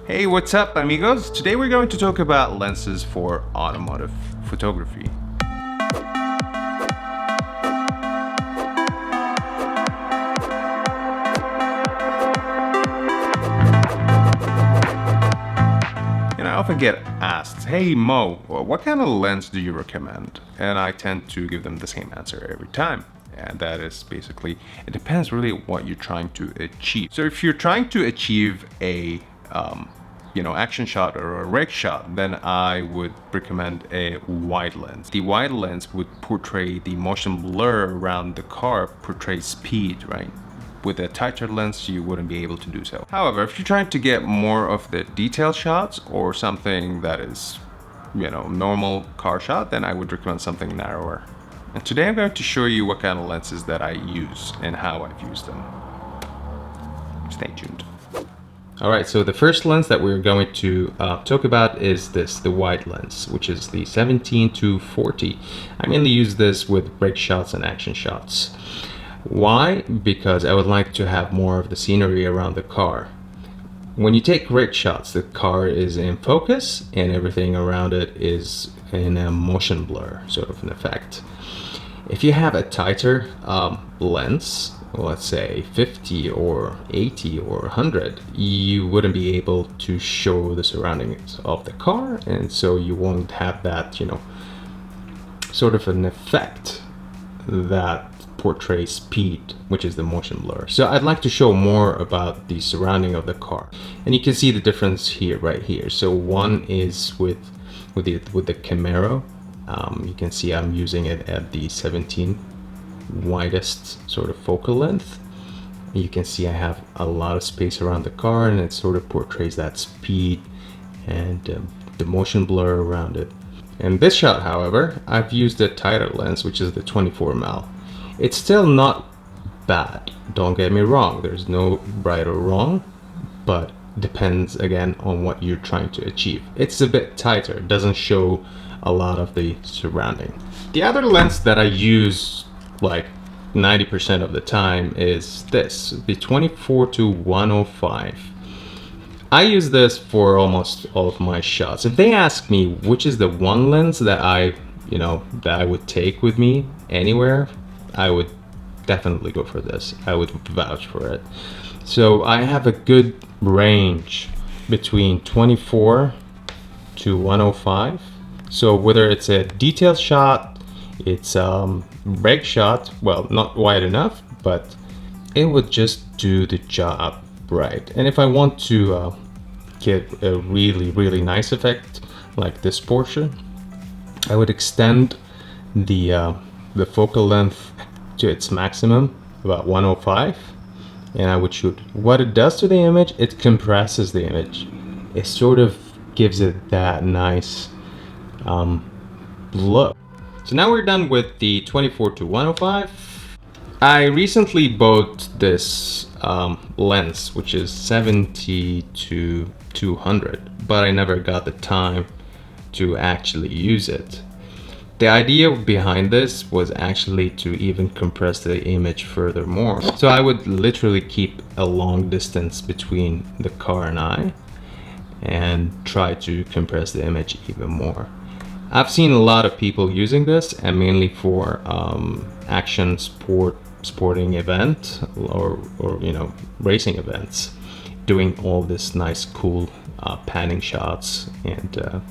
Hey, what's up, amigos? Today we're going to talk about lenses for automotive photography. And I often get asked, hey Mo, what kind of lens do you recommend? And I tend to give them the same answer every time. And that is basically, it depends really what you're trying to achieve. So if you're trying to achieve a action shot or a rig shot, then I would recommend a wide lens. The wide lens would portray the motion blur around the car, portray speed, right? With a tighter lens, you wouldn't be able to do so. However, if you're trying to get more of the detailed shots or something that is, normal car shot, then I would recommend something narrower. And today I'm going to show you what kind of lenses that I use and how I've used them. Stay tuned. All right, so the first lens that we're going to talk about is the wide lens, which is the 17-40. I mainly use this with rig shots and action shots. Why? Because I would like to have more of the scenery around the car. When you take rig shots, the car is in focus and everything around it is in a motion blur, sort of an effect. If you have a tighter lens, let's say 50 or 80 or 100, you wouldn't be able to show the surroundings of the car, and so you won't have that, sort of an effect that portrays speed, which is the motion blur. So I'd like to show more about the surrounding of the car, and you can see the difference here, right here. So one is with the Camaro. You can see I'm using it at the 17 widest sort of focal length. You can see I have a lot of space around the car, and it sort of portrays that speed and the motion blur around it. In this shot, however, I've used a tighter lens, which is the 24mm. It's still not bad, don't get me wrong, there's no right or wrong, but depends again on what you're trying to achieve. It's a bit tighter, it doesn't show a lot of the surrounding. The other lens that I use like 90% of the time is this, the 24-105. I use this for almost all of my shots. If they ask me which is the one lens that I would take with me anywhere, I would definitely go for this. I would vouch for it. So I have a good range between 24-105. So whether it's a detailed shot, it's reg shot, well, not wide enough, but it would just do the job right. And if I want to get a really nice effect like this portion, I would extend the focal length to its maximum, about 105, and I would shoot. What it does to the image, it compresses the image. It sort of gives it that nice look. So now we're done with the 24-105. I recently bought this lens, which is 70-200, but I never got the time to actually use it. The idea behind this was actually to even compress the image furthermore. So I would literally keep a long distance between the car and I and try to compress the image even more. I've seen a lot of people using this, and mainly for action sporting event or racing events, doing all this nice cool panning shots, and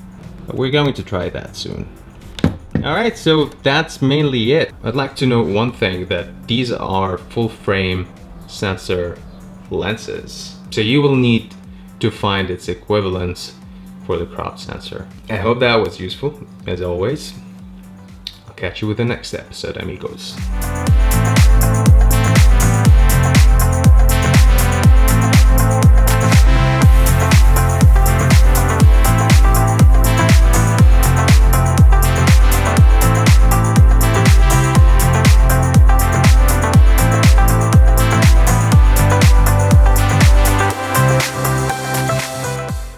we're going to try that soon. All right, so that's mainly it. I'd like to note one thing, that these are full frame sensor lenses, so you will need to find its equivalence for the crop sensor. I hope that was useful. As always, I'll catch you with the next episode, amigos.